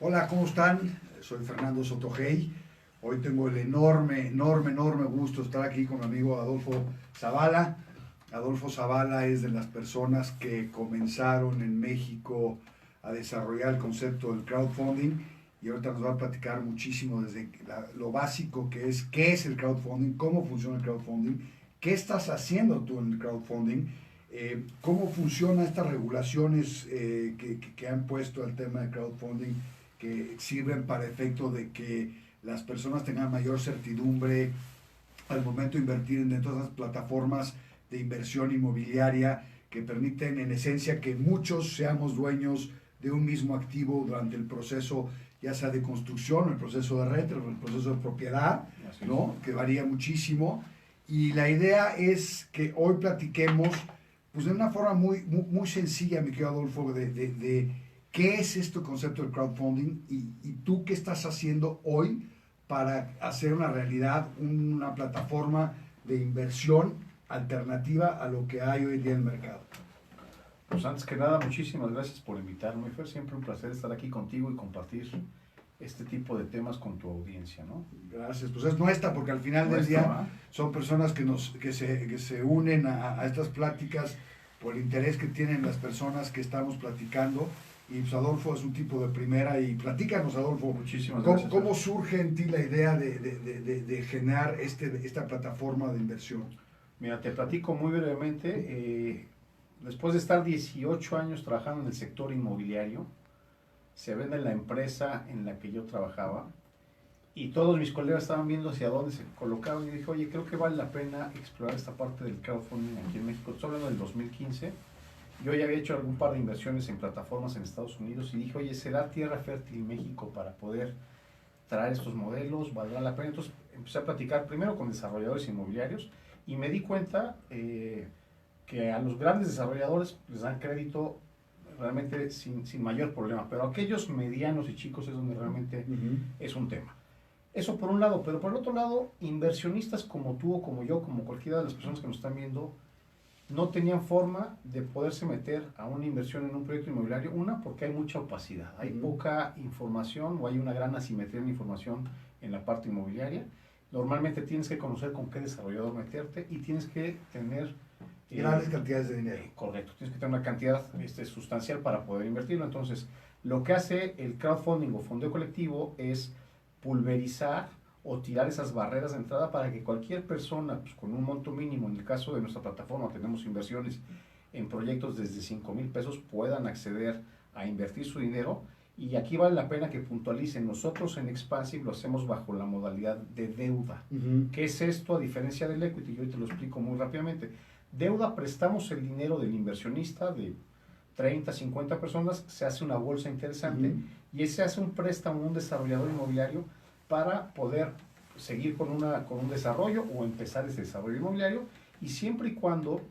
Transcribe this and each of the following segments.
Hola, ¿cómo están? Soy Fernando Sotogey. Hoy tengo el enorme gusto de estar aquí con mi amigo Adolfo Zavala. Adolfo Zavala es de las personas que comenzaron en México a desarrollar el concepto del crowdfunding y ahorita nos va a platicar muchísimo desde lo básico que es, qué es el crowdfunding, cómo funciona el crowdfunding, qué estás haciendo tú en el crowdfunding, cómo funcionan estas regulaciones que han puesto al tema de crowdfunding que sirven para efecto de que las personas tengan mayor certidumbre al momento de invertir dentro de esas plataformas de inversión inmobiliaria que permiten en esencia que muchos seamos dueños de un mismo activo durante el proceso, ya sea de construcción, el proceso de renta, el proceso de propiedad, ¿no? Que varía muchísimo. Y la idea es que hoy platiquemos pues de una forma muy sencilla, mi querido Adolfo, de qué es este concepto del crowdfunding y tú qué estás haciendo hoy para hacer una realidad, una plataforma de inversión alternativa a lo que hay hoy en día en el mercado. Pues antes que nada, muchísimas gracias por invitarme. Fue siempre un placer estar aquí contigo y compartir este tipo de temas con tu audiencia, ¿no? Gracias, pues es nuestra, porque al final del día son personas que se unen a estas pláticas por el interés que tienen las personas que estamos platicando. Y pues Adolfo es un tipo de primera. Y platícanos, Adolfo, muchísimas gracias. ¿Cómo surge en ti la idea de generar esta plataforma de inversión? Mira, te platico muy brevemente. Después de estar 18 años trabajando en el sector inmobiliario, se vende la empresa en la que yo trabajaba y todos mis colegas estaban viendo hacia dónde se colocaban y dije, oye, creo que vale la pena explorar esta parte del crowdfunding aquí en México. Estoy hablando del 2015. Yo ya había hecho algún par de inversiones en plataformas en Estados Unidos y dije, oye, ¿será tierra fértil México para poder traer estos modelos? ¿Valdrá la pena? Entonces empecé a platicar primero con desarrolladores inmobiliarios y me di cuenta que a los grandes desarrolladores les dan crédito realmente sin mayor problema, pero aquellos medianos y chicos es donde realmente es un tema. Eso por un lado, pero por el otro lado, inversionistas como tú o como yo, como cualquiera de las personas que nos están viendo, no tenían forma de poderse meter a una inversión en un proyecto inmobiliario. Una, porque hay mucha opacidad, hay poca información o hay una gran asimetría en información en la parte inmobiliaria. Normalmente tienes que conocer con qué desarrollador meterte y tienes que tener grandes cantidades de dinero. Correcto, tienes que tener una cantidad sustancial para poder invertirlo. Entonces, lo que hace el crowdfunding o fondeo colectivo es pulverizar o tirar esas barreras de entrada para que cualquier persona pues, con un monto mínimo, en el caso de nuestra plataforma tenemos inversiones en proyectos desde 5,000 pesos, puedan acceder a invertir su dinero. Y aquí vale la pena que puntualicen, nosotros en Expansive lo hacemos bajo la modalidad de deuda. ¿Qué es esto a diferencia del equity? Yo te lo explico muy rápidamente. Deuda, prestamos el dinero del inversionista de 30, 50 personas, se hace una bolsa interesante y se hace un préstamo a un desarrollador inmobiliario para poder seguir con un desarrollo o empezar ese desarrollo inmobiliario, y siempre y cuando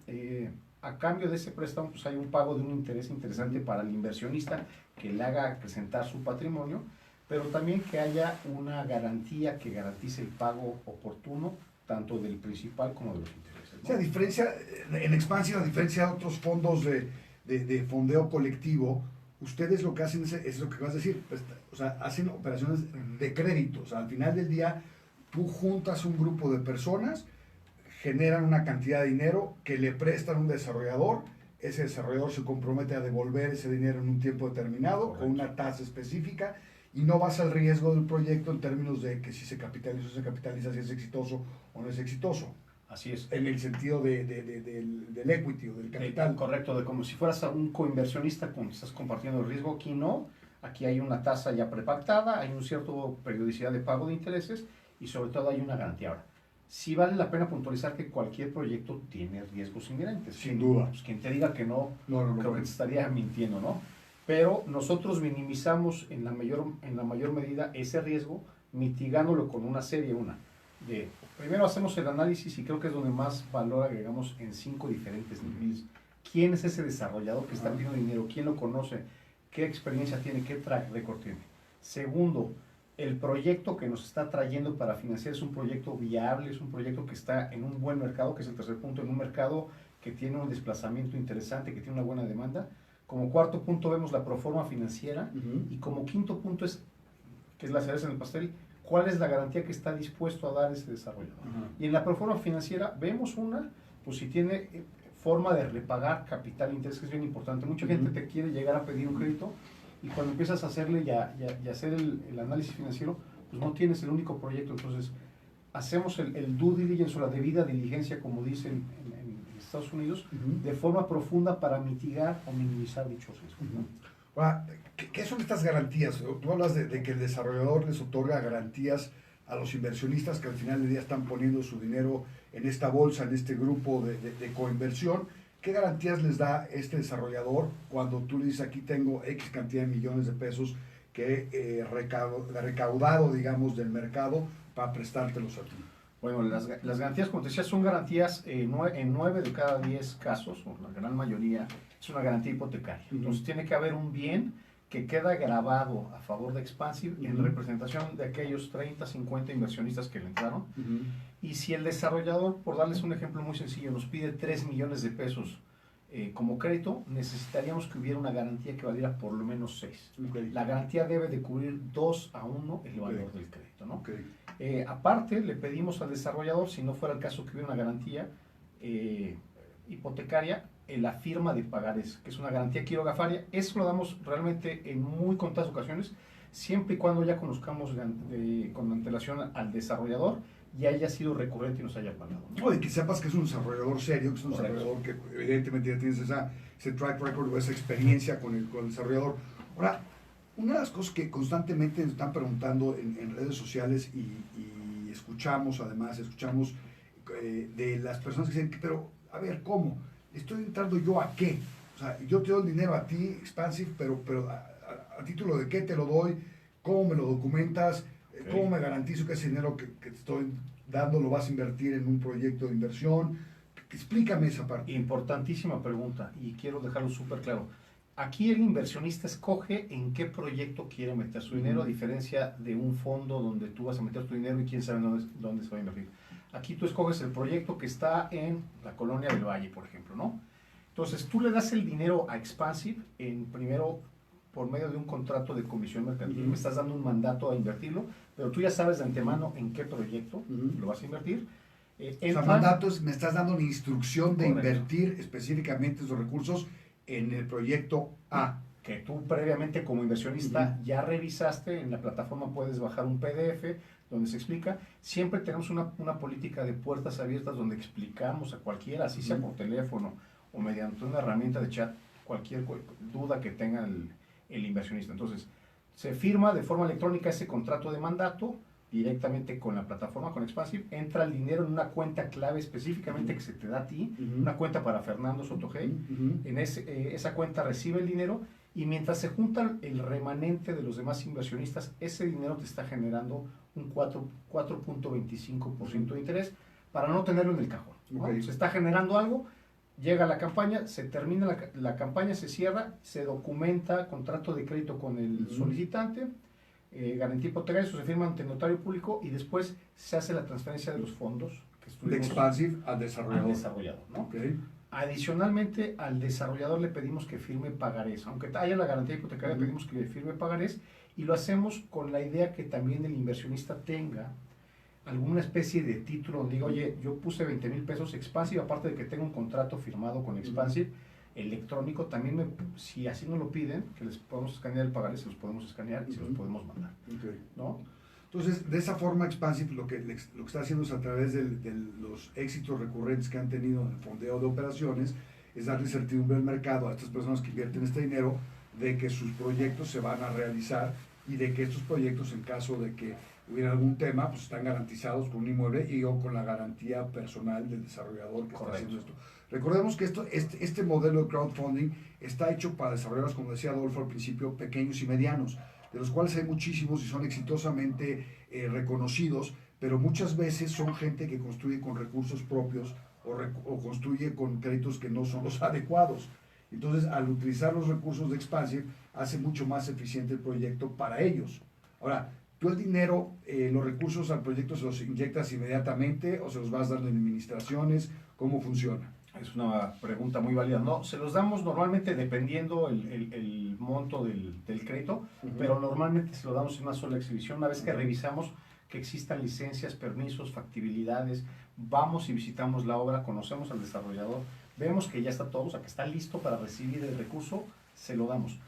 a cambio de ese préstamo pues hay un pago de un interés interesante para el inversionista que le haga acrecentar su patrimonio, pero también que haya una garantía que garantice el pago oportuno tanto del principal como de los intereses, ¿no? O sea, a diferencia, en Expansive, a diferencia de otros fondos de fondeo colectivo, ustedes lo que hacen es lo que vas a decir, pues, o sea, hacen operaciones de crédito. O sea, al final del día, tú juntas un grupo de personas, generan una cantidad de dinero que le prestan a un desarrollador, ese desarrollador se compromete a devolver ese dinero en un tiempo determinado, correcto, con una tasa específica, y no vas al riesgo del proyecto en términos de que si se capitaliza o se capitaliza, si es exitoso o no es exitoso. Así es. En el sentido del equity o del capital. Correcto, de como si fueras un coinversionista con estás compartiendo el riesgo. Aquí no, aquí hay una tasa ya prepactada, hay una cierta periodicidad de pago de intereses y sobre todo hay una garantía. Ahora, sí vale la pena puntualizar que cualquier proyecto tiene riesgos inherentes. Sin duda. Pues quien te diga que no, creo que te estaría mintiendo, ¿no? Pero nosotros minimizamos en la mayor medida ese riesgo, mitigándolo con una serie, primero hacemos el análisis y creo que es donde más valor agregamos en 5 diferentes niveles. ¿Quién es ese desarrollador que está pidiendo dinero? ¿Quién lo conoce? ¿Qué experiencia tiene? ¿Qué track record tiene? Segundo, el proyecto que nos está trayendo para financiar es un proyecto viable, es un proyecto que está en un buen mercado, que es el tercer punto, en un mercado que tiene un desplazamiento interesante, que tiene una buena demanda. Como cuarto punto vemos la proforma financiera. Ujú. Y como quinto punto es, que es la cereza en el pastel, cuál es la garantía que está dispuesto a dar ese desarrollador. Ajá. Y en la proforma financiera vemos una, pues si tiene forma de repagar capital e interés, que es bien importante. Mucha gente te quiere llegar a pedir un crédito y cuando empiezas a hacerle y hacer el análisis financiero, pues no tienes el único proyecto. Entonces, hacemos el due diligence o la debida diligencia, como dicen en Estados Unidos, de forma profunda para mitigar o minimizar dichos riesgos, ¿no? Ahora, ¿qué son estas garantías? Tú hablas de que el desarrollador les otorga garantías a los inversionistas que al final del día están poniendo su dinero en esta bolsa, en este grupo de coinversión. ¿Qué garantías les da este desarrollador cuando tú le dices aquí tengo X cantidad de millones de pesos que he recaudado, digamos, del mercado para prestártelos a ti? Bueno, las garantías, como te decía, son garantías en 9 de cada 10 casos, o la gran mayoría, es una garantía hipotecaria. Entonces tiene que haber un bien que queda grabado a favor de Expansive en representación de aquellos 30, 50 inversionistas que le entraron. Y si el desarrollador, por darles un ejemplo muy sencillo, nos pide 3 millones de pesos como crédito, necesitaríamos que hubiera una garantía que valiera por lo menos 6. La garantía debe de cubrir 2 a 1 el valor del crédito, ¿no? Aparte, le pedimos al desarrollador, si no fuera el caso que hubiera una garantía hipotecaria, la firma de pagares, que es una garantía quirogafaria. Eso lo damos realmente en muy contadas ocasiones, siempre y cuando ya conozcamos con antelación al desarrollador y haya sido recurrente y nos haya pagado, ¿no? No, y que sepas que es un desarrollador serio, que es un desarrollador que evidentemente ya tienes ese track record o esa experiencia con el desarrollador. Ahora, una de las cosas que constantemente nos están preguntando en redes sociales y escuchamos de las personas que dicen, pero a ver, ¿cómo? ¿Estoy entrando yo a qué? O sea, yo te doy el dinero a ti, Expansive, pero a título de qué te lo doy, cómo me lo documentas, cómo me garantizo que ese dinero que te estoy dando lo vas a invertir en un proyecto de inversión. Explícame esa parte. Importantísima pregunta y quiero dejarlo súper claro. Aquí el inversionista escoge en qué proyecto quiere meter su dinero, a diferencia de un fondo donde tú vas a meter tu dinero y quién sabe dónde se va a invertir. Aquí tú escoges el proyecto que está en la Colonia del Valle, por ejemplo, ¿no? Entonces tú le das el dinero a Expansive, primero por medio de un contrato de comisión mercantil, me estás dando un mandato a invertirlo, pero tú ya sabes de antemano en qué proyecto lo vas a invertir. O sea, mandatos, me estás dando una instrucción de invertir específicamente esos recursos en el proyecto A. Que tú previamente como inversionista ya revisaste, en la plataforma puedes bajar un PDF donde se explica. Siempre tenemos una política de puertas abiertas donde explicamos a cualquiera, así sea por teléfono o mediante una herramienta de chat, cualquier duda que tenga el inversionista. Entonces, se firma de forma electrónica ese contrato de mandato directamente con la plataforma, con Expansive, entra el dinero en una cuenta clave específicamente que se te da a ti, una cuenta para Fernando Sotogey. En esa cuenta recibe el dinero y mientras se junta el remanente de los demás inversionistas, ese dinero te está generando un 4.25% de interés para no tenerlo en el cajón, ¿no? Se está generando algo, llega la campaña, se termina la campaña, se cierra, se documenta contrato de crédito con el solicitante, garantía hipotecaria, eso se firma ante el notario público y después se hace la transferencia de los fondos de Expansive al desarrollador. ¿no? Adicionalmente, al desarrollador le pedimos que firme pagarés. Aunque haya la garantía hipotecaria, pedimos que firme pagarés y lo hacemos con la idea que también el inversionista tenga alguna especie de título donde diga, oye, yo puse 20,000 pesos Expansive, aparte de que tengo un contrato firmado con Expansive, electrónico, también si así nos lo piden, que les podemos escanear el pagarés, se los podemos escanear y se los podemos mandar, ¿no? Entonces, de esa forma Expansive lo que está haciendo es a través de los éxitos recurrentes que han tenido en el fondeo de operaciones, es darle certidumbre al mercado a estas personas que invierten este dinero de que sus proyectos se van a realizar y de que estos proyectos, en caso de que hubiera algún tema, pues están garantizados con un inmueble y o con la garantía personal del desarrollador que está haciendo esto. Recordemos que este modelo de crowdfunding está hecho para desarrolladores, como decía Adolfo al principio, pequeños y medianos, de los cuales hay muchísimos y son exitosamente reconocidos, pero muchas veces son gente que construye con recursos propios o construye con créditos que no son los adecuados. Entonces, al utilizar los recursos de Expansive, hace mucho más eficiente el proyecto para ellos. Ahora, tú el dinero, los recursos al proyecto se los inyectas inmediatamente o se los vas dando en administraciones, ¿cómo funciona? Es una pregunta muy válida. No, se los damos normalmente dependiendo el monto del crédito, pero normalmente se lo damos en una sola exhibición. Una vez que revisamos que existan licencias, permisos, factibilidades, vamos y visitamos la obra, conocemos al desarrollador, vemos que ya está todo, o sea, que está listo para recibir el recurso, se lo damos.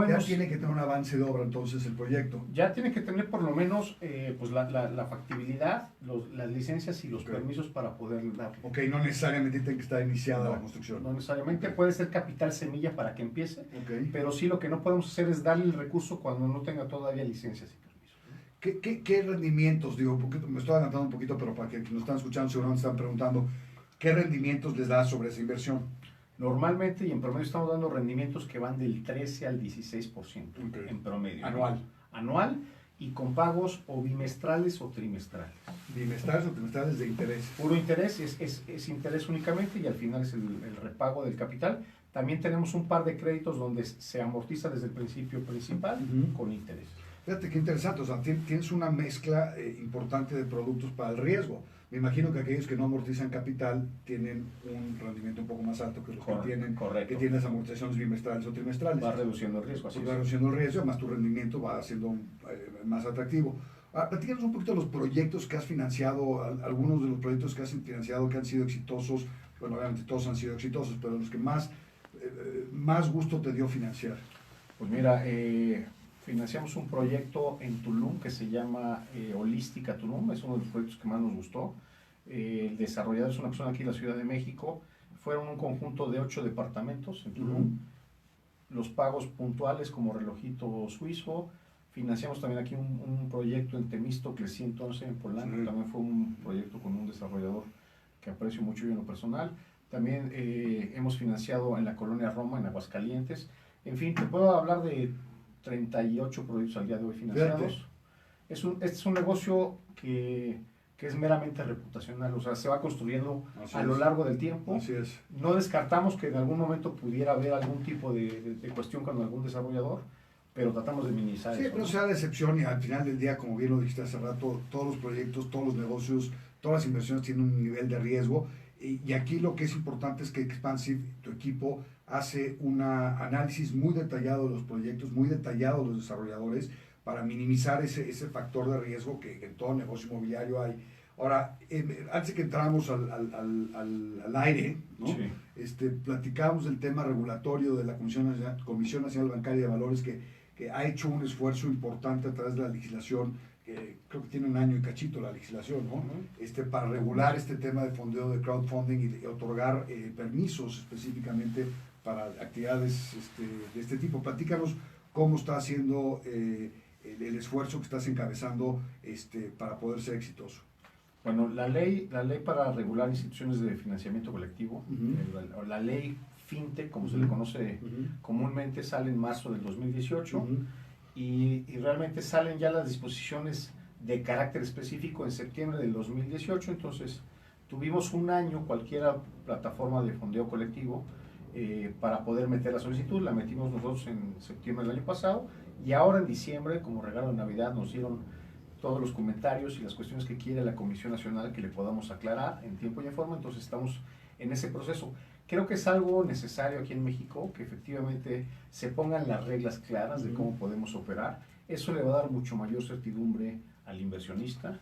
Ya tiene que tener un avance de obra entonces el proyecto. Ya tiene que tener por lo menos pues la factibilidad, las licencias y los permisos para poder dar. Ok, no necesariamente tiene que estar iniciada la construcción. No necesariamente, puede ser capital semilla para que empiece, pero sí lo que no podemos hacer es darle el recurso cuando no tenga todavía licencias y permisos. ¿Qué rendimientos, digo, porque me estoy adelantando un poquito, pero para quienes nos están escuchando seguramente están preguntando, ¿qué rendimientos les da sobre esa inversión? Normalmente y en promedio estamos dando rendimientos que van del 13 al 16% en promedio. Anual y con pagos o bimestrales o trimestrales. ¿Bimestrales o trimestrales de interés? Puro interés, es interés únicamente y al final es el repago del capital. También tenemos un par de créditos donde se amortiza desde el principio principal con interés. Fíjate qué interesante, o sea, tienes una mezcla importante de productos para el riesgo. Me imagino que aquellos que no amortizan capital tienen un rendimiento un poco más alto que los que tienen las amortizaciones bimestrales o trimestrales. Va reduciendo el riesgo, así va reduciendo el riesgo, además tu rendimiento va siendo más atractivo. Platícanos un poquito de los proyectos que has financiado, algunos de los proyectos que has financiado que han sido exitosos. Bueno, obviamente todos han sido exitosos, pero los que más gusto te dio financiar. Pues mira, financiamos un proyecto en Tulum que se llama Holística Tulum, es uno de los proyectos que más nos gustó. El desarrollador es una persona aquí en la Ciudad de México, fueron un conjunto de 8 departamentos en Tulum, los pagos puntuales como relojito suizo. Financiamos también aquí un proyecto en Temístocles 111 en Polanco, también fue un proyecto con un desarrollador que aprecio mucho yo en lo personal. También hemos financiado en la colonia Roma, en Aguascalientes. En fin, te puedo hablar de 38 proyectos al día de hoy financiados. Este es un negocio que es meramente reputacional, o sea, se va construyendo a lo largo del tiempo. Así es. No descartamos que en algún momento pudiera haber algún tipo de cuestión con algún desarrollador, pero tratamos de minimizar eso. Sí, pero sea la excepción y al final del día, como bien lo dijiste hace rato, todos los proyectos, todos los negocios, todas las inversiones tienen un nivel de riesgo y aquí lo que es importante es que Expansive, tu equipo, hace un análisis muy detallado de los proyectos, muy detallado de los desarrolladores para minimizar ese factor de riesgo que en todo negocio inmobiliario hay. Ahora, antes de que entramos al aire, ¿no? Platicábamos del tema regulatorio de la Comisión Nacional Bancaria de Valores que ha hecho un esfuerzo importante a través de la legislación, creo que tiene un año y cachito la legislación, ¿no? Para regular este tema de fondeo de crowdfunding y de otorgar permisos específicamente para actividades de este tipo. Platícanos cómo está haciendo el esfuerzo que estás encabezando para poder ser exitoso. Bueno, la ley para regular instituciones de financiamiento colectivo, la ley FinTech, como se le conoce comúnmente, sale en marzo del 2018 y realmente salen ya las disposiciones de carácter específico en septiembre del 2018, entonces tuvimos un año cualquiera plataforma de fondeo colectivo para poder meter la solicitud, la metimos nosotros en septiembre del año pasado y ahora en diciembre, como regalo de Navidad, nos dieron todos los comentarios y las cuestiones que quiere la Comisión Nacional que le podamos aclarar en tiempo y en forma, entonces estamos en ese proceso. Creo que es algo necesario aquí en México, que efectivamente se pongan las reglas claras de cómo podemos operar. Eso le va a dar mucho mayor certidumbre al inversionista.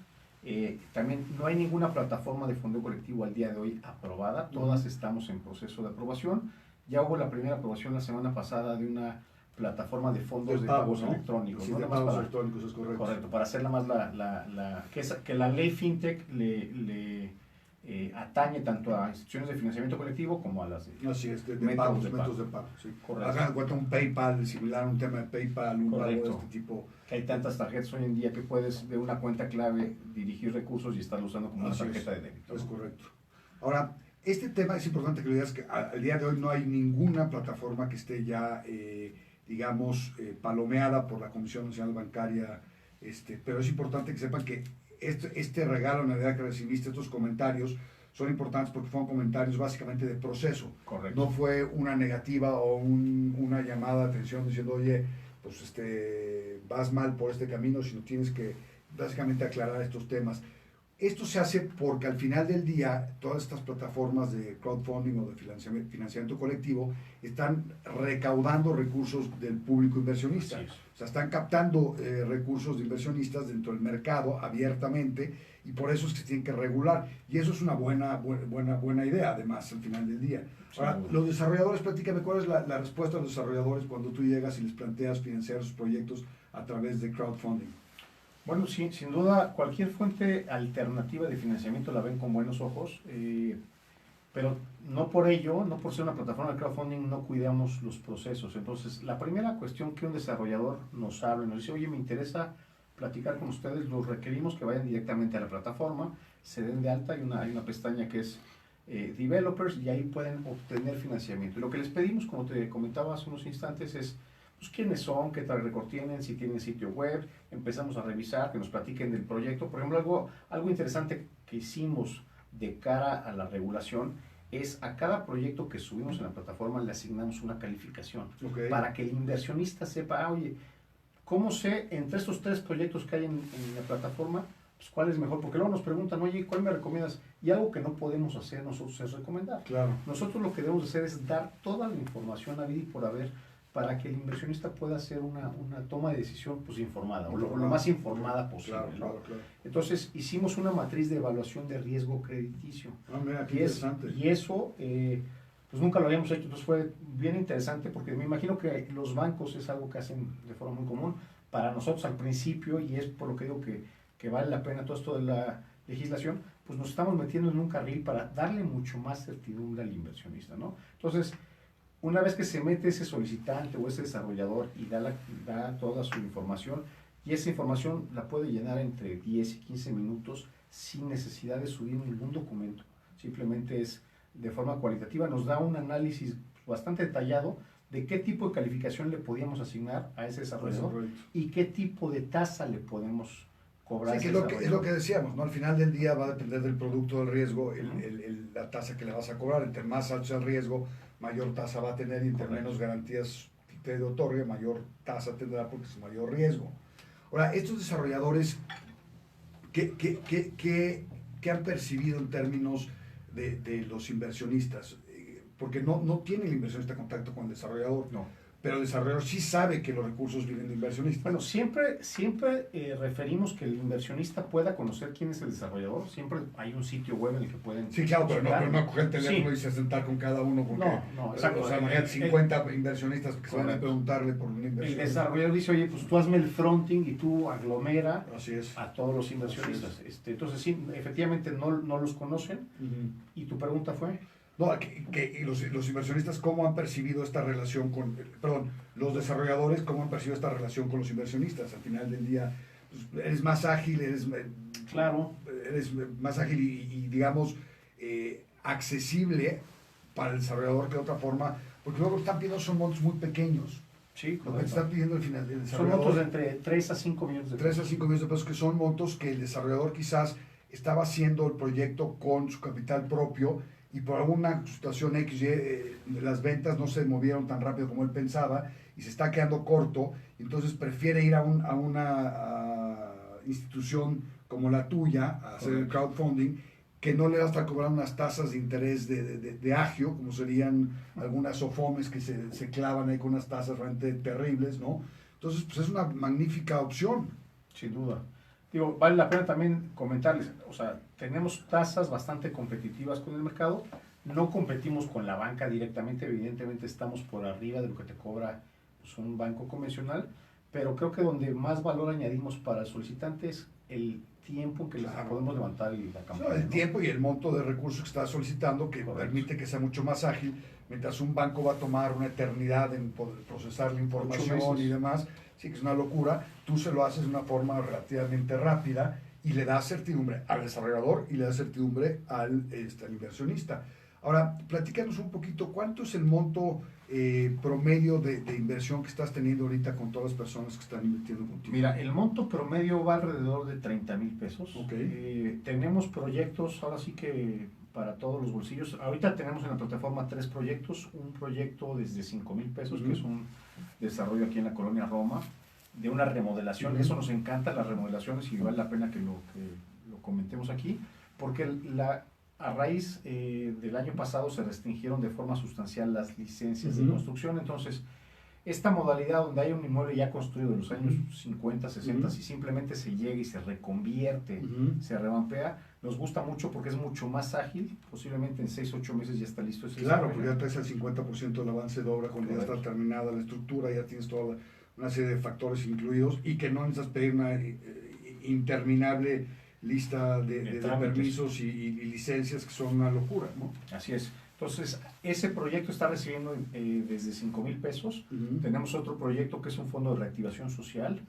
También no hay ninguna plataforma de fondeo colectivo al día de hoy aprobada, todas estamos en proceso de aprobación. Ya hubo la primera aprobación la semana pasada de una plataforma de fondos de pagos electrónicos. Sí, ¿no? de pagos electrónicos, es correcto. Correcto, para hacerla más que la ley FinTech le atañe tanto a instituciones de financiamiento colectivo como a las de métodos de pago. Sí. Hagan cuenta un PayPal, similar, un tema de PayPal, un pago de este tipo. Que hay tantas tarjetas hoy en día que puedes de una cuenta clave dirigir recursos y estarlo usando como una tarjeta de débito. Es correcto. Ahora, este tema es importante que lo digas, que al día de hoy no hay ninguna plataforma que esté ya palomeada por la Comisión Nacional Bancaria, pero es importante que sepan que este regalo de Navidad que recibiste, estos comentarios, son importantes porque fueron comentarios básicamente de proceso. Correcto. No fue una negativa o una llamada de atención diciendo, oye, pues vas mal por este camino, sino tienes que básicamente aclarar estos temas. Esto se hace porque al final del día todas estas plataformas de crowdfunding o de financiamiento colectivo están recaudando recursos del público inversionista. O sea, están captando recursos de inversionistas dentro del mercado abiertamente y por eso es que se tienen que regular. Y eso es una buena idea, además, al final del día. Ahora, los desarrolladores, platícame, ¿cuál es la respuesta de los desarrolladores cuando tú llegas y les planteas financiar sus proyectos a través de crowdfunding? Bueno, sí, sin duda, cualquier fuente alternativa de financiamiento la ven con buenos ojos, pero no por ello, no por ser una plataforma de crowdfunding, no cuidamos los procesos. Entonces, la primera cuestión que un desarrollador nos habla, nos dice, oye, me interesa platicar con ustedes, los requerimos que vayan directamente a la plataforma, se den de alta, hay una pestaña que es Developers y ahí pueden obtener financiamiento. Y lo que les pedimos, como te comentaba hace unos instantes, es pues, quiénes son, qué track record tienen, si tienen sitio web, empezamos a revisar, que nos platiquen del proyecto. Por ejemplo, algo interesante que hicimos de cara a la regulación es a cada proyecto que subimos en la plataforma le asignamos una calificación para que el inversionista sepa, oye, ¿cómo sé entre estos 3 proyectos que hay en la plataforma, pues cuál es mejor? Porque luego nos preguntan, oye, ¿cuál me recomiendas? Y algo que no podemos hacer nosotros es recomendar. Claro. Nosotros lo que debemos hacer es dar toda la información a vida y por haber para que el inversionista pueda hacer una toma de decisión pues informada, o lo más informada posible. Claro. Entonces hicimos una matriz de evaluación de riesgo crediticio. Mira, qué interesante. Y eso pues nunca lo habíamos hecho, entonces fue bien interesante porque me imagino que los bancos es algo que hacen de forma muy común para nosotros al principio y es por lo que digo que vale la pena todo esto de la legislación, pues nos estamos metiendo en un carril para darle mucho más certidumbre al inversionista, ¿no? Entonces, una vez que se mete ese solicitante o ese desarrollador y da toda su información, y esa información la puede llenar entre 10 y 15 minutos sin necesidad de subir ningún documento, simplemente es de forma cualitativa, nos da un análisis bastante detallado de qué tipo de calificación le podíamos asignar a ese desarrollador y qué tipo de tasa le podemos cobrar. Sí, que es lo que decíamos, ¿no? Al final del día va a depender del producto del riesgo, la tasa que le vas a cobrar. Entre más alto sea el riesgo, mayor tasa va a tener, y entre menos garantías te otorgue, mayor tasa tendrá porque es mayor riesgo. Ahora, estos desarrolladores, ¿qué han percibido en términos de los inversionistas? Porque no tiene el inversionista contacto con el desarrollador. No. Pero el desarrollador sí sabe que los recursos vienen de inversionistas. Bueno, siempre referimos que el inversionista pueda conocer quién es el desarrollador. Siempre hay un sitio web en el que pueden... Sí, claro, pero no coger el teléfono y se sentar con cada uno. Porque, no, exacto. O sea, imagínate 50 inversionistas que se van a preguntarle por una inversión. El desarrollador dice, oye, pues tú hazme el fronting y tú aglomera a todos los inversionistas. Entonces, sí, efectivamente no los conocen. ¿Y tu pregunta fue? No, los inversionistas, ¿cómo han percibido esta relación los desarrolladores, ¿cómo han percibido esta relación con los inversionistas? Al final del día, pues, eres más ágil, eres más ágil y digamos, accesible para el desarrollador que de otra forma, porque luego lo que están pidiendo son montos muy pequeños. Sí, lo que te están pidiendo el desarrollador. Son montos de entre 3 a 5 millones de pesos. 3 a 5 millones de pesos, que son montos que el desarrollador quizás estaba haciendo el proyecto con su capital propio, y por alguna situación XY, las ventas no se movieron tan rápido como él pensaba y se está quedando corto, entonces prefiere ir a una institución como la tuya a hacer el crowdfunding, que no le va a estar cobrando unas tasas de interés de agio, como serían algunas SOFOMES que se clavan ahí con unas tasas realmente terribles, ¿no? Entonces, pues es una magnífica opción. Sin duda. Digo, vale la pena también comentarles, o sea, tenemos tasas bastante competitivas con el mercado, no competimos con la banca directamente, evidentemente estamos por arriba de lo que te cobra pues, un banco convencional, pero creo que donde más valor añadimos para el solicitante es el tiempo en que les podemos levantar la campaña. El tiempo y el monto de recursos que está solicitando, que permite que sea mucho más ágil, mientras un banco va a tomar una eternidad en poder procesar la información y demás. Sí, que es una locura, tú se lo haces de una forma relativamente rápida y le das certidumbre al desarrollador y le das certidumbre al inversionista. Ahora, platícanos un poquito, ¿cuánto es el monto promedio de inversión que estás teniendo ahorita con todas las personas que están invirtiendo contigo? Mira, el monto promedio va alrededor de 30,000 pesos. Tenemos proyectos, ahora sí que para todos los bolsillos. Ahorita tenemos en la plataforma 3 proyectos, un proyecto desde 5,000 pesos, que es un desarrollo aquí en la colonia Roma, de una remodelación. Eso nos encanta, las remodelaciones, y vale la pena que lo comentemos aquí, porque a raíz del año pasado se restringieron de forma sustancial las licencias de construcción. Entonces, esta modalidad donde hay un inmueble ya construido en los años 50, 60 y simplemente se llega y se reconvierte, se revampea, nos gusta mucho porque es mucho más ágil, posiblemente en 6, 8 meses ya está listo ese Claro, desarrollo. porque ya traes el 50% del avance de obra, cuando ya está terminada la estructura, ya tienes toda una serie de factores incluidos y que no necesitas pedir una interminable lista de permisos y licencias que son una locura, ¿no? Así es. Entonces, ese proyecto está recibiendo desde 5,000 pesos. Tenemos otro proyecto que es un fondo de reactivación social,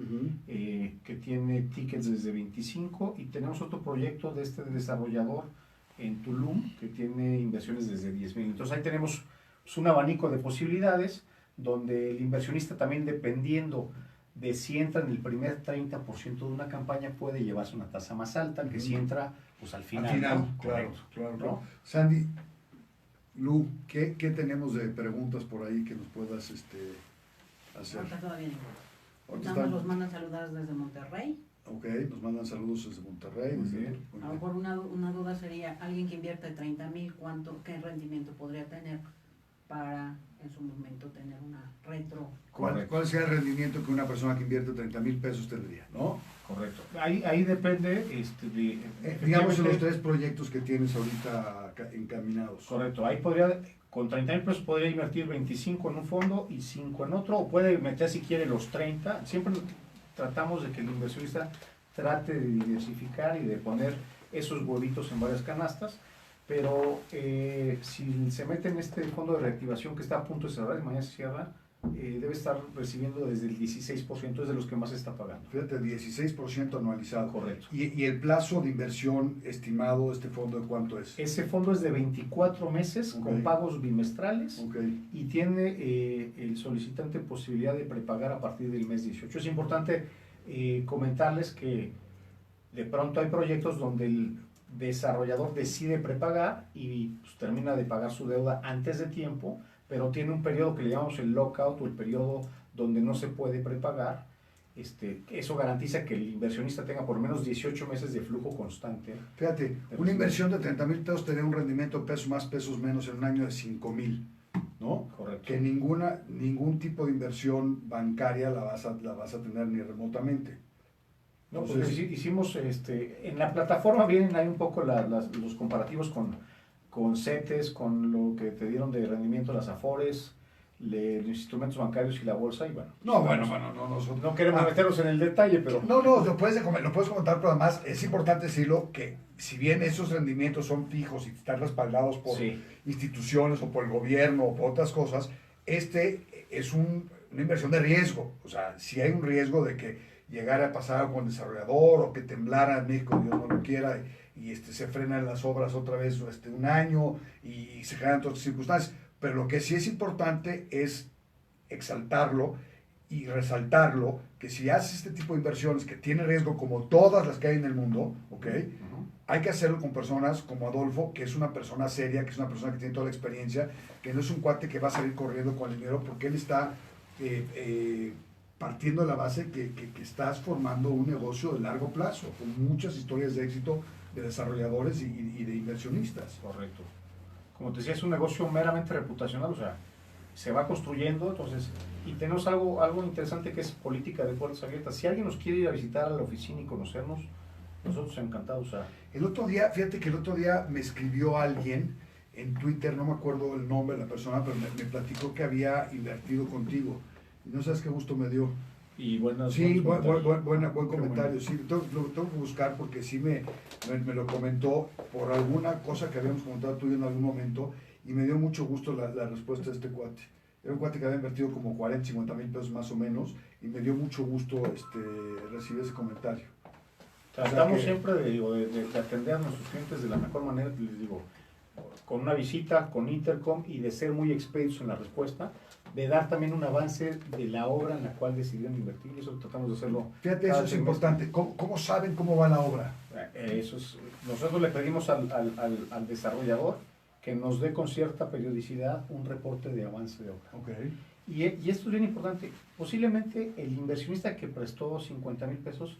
que tiene tickets desde 25, y tenemos otro proyecto de este desarrollador en Tulum que tiene inversiones desde 10,000. Entonces, ahí tenemos un abanico de posibilidades donde el inversionista también, dependiendo de si entra en el primer 30% de una campaña, puede llevarse una tasa más alta que si entra pues al final. Al final, ¿no? claro, ¿no? claro. Sandy, Lu, ¿qué tenemos de preguntas por ahí que nos puedas hacer? Ahorita todavía Ahorita nada más los mandan saludar desde Monterrey. Ok, nos mandan saludos desde Monterrey. Muy bien. A lo mejor una duda sería, alguien que invierte 30,000, ¿qué rendimiento podría tener para en su momento tener una retro? ¿Cuál sería el rendimiento que una persona que invierte 30,000 pesos tendría, no? Correcto. Ahí depende digamos en los 3 proyectos que tienes ahorita encaminados. Correcto. Ahí con 30,000 pesos podría invertir 25 en un fondo y 5 en otro, o puede meter si quiere los 30. Siempre tratamos de que el inversionista trate de diversificar y de poner esos huevitos en varias canastas, pero si se mete en este fondo de reactivación que está a punto de cerrar, mañana se cierra, debe estar recibiendo desde el 16%, es de los que más está pagando. Fíjate, 16% anualizado. Correcto. ¿Y el plazo de inversión estimado de este fondo de cuánto es? Ese fondo es de 24 meses con pagos bimestrales y tiene el solicitante posibilidad de prepagar a partir del mes 18. Es importante comentarles que de pronto hay proyectos donde el desarrollador decide prepagar y pues, termina de pagar su deuda antes de tiempo, pero tiene un periodo que le llamamos el lockout, o el periodo donde no se puede prepagar. Eso garantiza que el inversionista tenga por lo menos 18 meses de flujo constante. Fíjate, una inversión de 30,000 pesos tendría un rendimiento pesos más, pesos menos en un año de 5,000, ¿no? Correcto. Que ningún tipo de inversión bancaria la vas a tener ni remotamente. No, porque hicimos, en la plataforma vienen ahí un poco los comparativos con CETES, con lo que te dieron de rendimiento las AFORES, los instrumentos bancarios y la bolsa, y bueno. No queremos meternos en el detalle, pero... No, lo puedes comentar, pero además es importante decirlo que si bien esos rendimientos son fijos y están respaldados por instituciones o por el gobierno o por otras cosas, es una inversión de riesgo. O sea, si hay un riesgo de que llegara a pasar algo con el desarrollador o que temblara en México, Dios no lo quiera, y se frenan las obras otra vez un año y se generan todas estas circunstancias. Pero lo que sí es importante es exaltarlo y resaltarlo, que si haces este tipo de inversiones que tienen riesgo como todas las que hay en el mundo, ¿ok? Hay que hacerlo con personas como Adolfo, que es una persona seria, que es una persona que tiene toda la experiencia, que no es un cuate que va a salir corriendo con el dinero, porque él está partiendo de la base que estás formando un negocio de largo plazo, con muchas historias de éxito de desarrolladores y de inversionistas. Correcto. Como te decía, es un negocio meramente reputacional, o sea, se va construyendo, entonces, y tenemos algo interesante que es política de puertas abiertas. Si alguien nos quiere ir a visitar a la oficina y conocernos, nosotros encantados. O sea. Fíjate que el otro día me escribió alguien en Twitter, no me acuerdo el nombre de la persona, pero me platicó que había invertido contigo. Y no sabes qué gusto me dio. Y buenas. Sí, buen comentario. Sí, lo tengo que buscar porque sí me lo comentó por alguna cosa que habíamos comentado tú y yo en algún momento, y me dio mucho gusto la respuesta de este cuate. Era un cuate que había invertido como 40, 50,000 pesos más o menos, y me dio mucho gusto recibir ese comentario. Tratamos siempre de atender a nuestros clientes de la mejor manera, les digo, con una visita, con Intercom, y de ser muy expertos en la respuesta, de dar también un avance de la obra en la cual decidieron invertir, y eso tratamos de hacerlo. Fíjate, eso es importante. ¿Cómo saben cómo va la obra? Nosotros le pedimos al desarrollador que nos dé con cierta periodicidad un reporte de avance de obra. Okay. Y esto es bien importante. Posiblemente el inversionista que prestó 50,000 pesos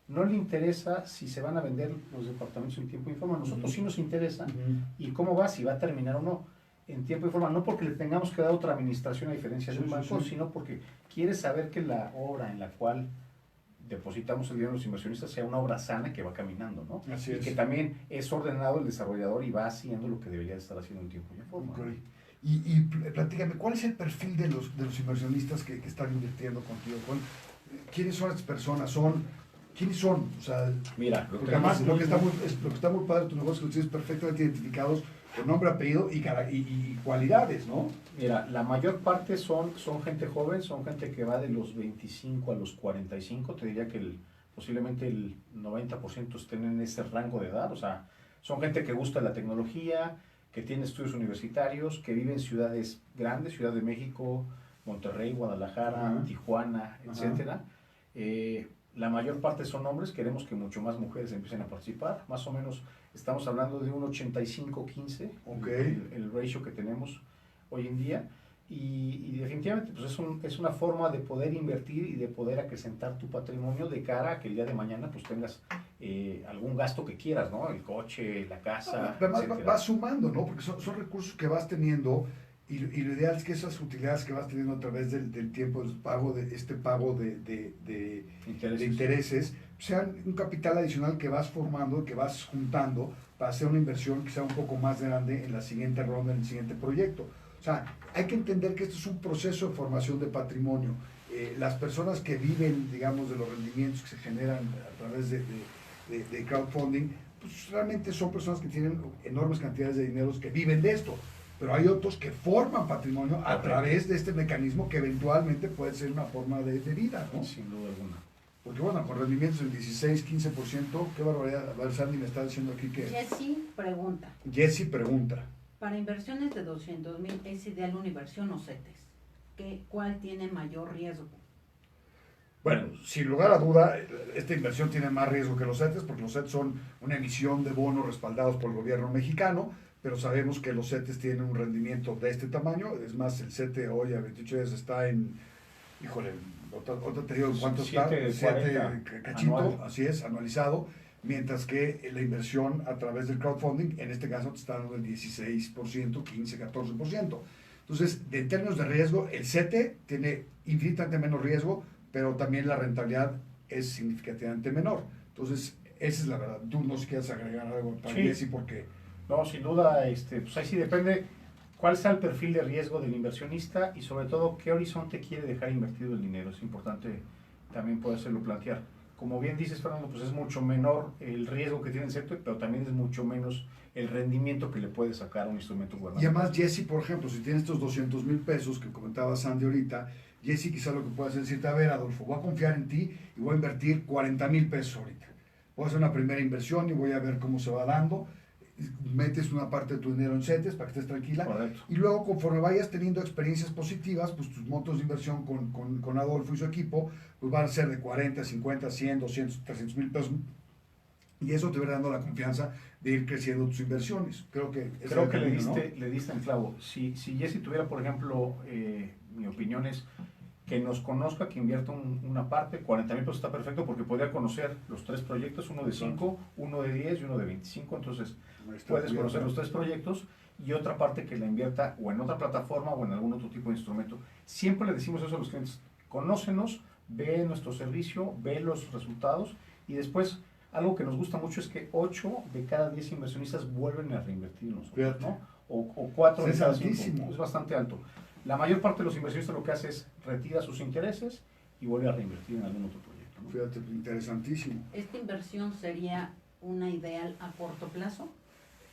no le interesa si se van a vender los departamentos en tiempo y forma. Nosotros sí nos interesa y cómo va, si va a terminar o no en tiempo y forma, no porque le tengamos que dar otra administración a diferencia de un banco, sino porque quiere saber que la obra en la cual depositamos el dinero de los inversionistas sea una obra sana que va caminando, ¿no? Así y es. que también es ordenado el desarrollador y va haciendo lo que debería de estar haciendo en tiempo y forma. Okay. Y platícame, ¿cuál es el perfil de los inversionistas que están invirtiendo contigo? ¿Quiénes son estas personas? ¿Quiénes son? O sea, mira, porque además lo que está muy padre de tu negocio es que ustedes perfectamente identificados con nombre, apellido y cualidades, ¿no? Mira, la mayor parte son gente joven, son gente que va de los 25 a los 45, te diría que posiblemente el 90% estén en ese rango de edad, o sea, son gente que gusta la tecnología, que tiene estudios universitarios, que vive en ciudades grandes, Ciudad de México, Monterrey, Guadalajara, Tijuana, etcétera. La mayor parte son hombres, queremos que mucho más mujeres empiecen a participar, más o menos estamos hablando de un 85-15, el ratio que tenemos hoy en día, y definitivamente pues es una forma de poder invertir y de poder acrecentar tu patrimonio de cara a que el día de mañana pues tengas algún gasto que quieras, ¿no? El coche, la casa, además vas sumando, ¿no? Porque son recursos que vas teniendo y lo ideal es que esas utilidades que vas teniendo a través del tiempo del pago, de este pago de intereses, sean un capital adicional que vas formando, que vas juntando para hacer una inversión que sea un poco más grande en la siguiente ronda, en el siguiente proyecto. O sea, hay que entender que esto es un proceso de formación de patrimonio. Las personas que viven, digamos, de los rendimientos que se generan a través de crowdfunding, pues realmente son personas que tienen enormes cantidades de dinero que viven de esto. Pero hay otros que forman patrimonio a través de este mecanismo que eventualmente puede ser una forma de vida, ¿no? Sin duda alguna. Porque bueno, con rendimientos del 16, 15%, qué barbaridad. A ver, Sandy me está diciendo aquí que... Jessy pregunta. Para inversiones de 200,000, ¿es ideal una inversión o CETES? ¿Cuál tiene mayor riesgo? Bueno, sin lugar a duda, esta inversión tiene más riesgo que los CETES, porque los CETES son una emisión de bonos respaldados por el gobierno mexicano, pero sabemos que los CETES tienen un rendimiento de este tamaño. Es más, el CETE hoy a 28 días está en, híjole, otra te digo en cuánto está, 7 cachito, anual. Así es, anualizado, mientras que la inversión a través del crowdfunding, en este caso te está dando el 16%, 15, 14%. Entonces, en términos de riesgo, el CETE tiene infinitamente menos riesgo, pero también la rentabilidad es significativamente menor. Entonces, esa es la verdad. Tú no si quieres agregar algo también, sí, porque... No, sin duda, pues ahí sí depende cuál sea el perfil de riesgo del inversionista y sobre todo qué horizonte quiere dejar invertido el dinero. Es importante también podérselo plantear. Como bien dices, Fernando, pues es mucho menor el riesgo que tiene el sector, pero también es mucho menos el rendimiento que le puede sacar a un instrumento gubernamental. Y además, Jessy, por ejemplo, si tiene estos 200,000 pesos que comentaba Sandy ahorita, Jessy quizá lo que puede hacer es decirte, a ver, Adolfo, voy a confiar en ti y voy a invertir 40,000 pesos ahorita. Voy a hacer una primera inversión y voy a ver cómo se va dando. Metes una parte de tu dinero en CETES para que estés tranquila. Correcto. Y luego, conforme vayas teniendo experiencias positivas, pues tus montos de inversión con Adolfo y su equipo pues van a ser de 40, 50, 100, 200, 300,000 pesos. Y eso te va dando la confianza de ir creciendo tus inversiones. Creo que le diste el clavo. Si Jessy tuviera, por ejemplo, mi opinión es que nos conozca, que invierta una parte, 40,000 pesos está perfecto porque podría conocer los 3 proyectos, uno de 5, uno de 10 y uno de 25, entonces puedes conocer los 3 proyectos y otra parte que la invierta o en otra plataforma o en algún otro tipo de instrumento. Siempre le decimos eso a los clientes, conócenos, ve nuestro servicio, ve los resultados y después algo que nos gusta mucho es que 8 de cada 10 inversionistas vuelven a reinvertir en nosotros, ¿no? O 4 de cada 5, es bastante alto. La mayor parte de los inversionistas lo que hace es retira sus intereses y vuelve a reinvertir en algún otro proyecto, ¿no? Fíjate, interesantísimo. ¿Esta inversión sería una ideal a corto plazo?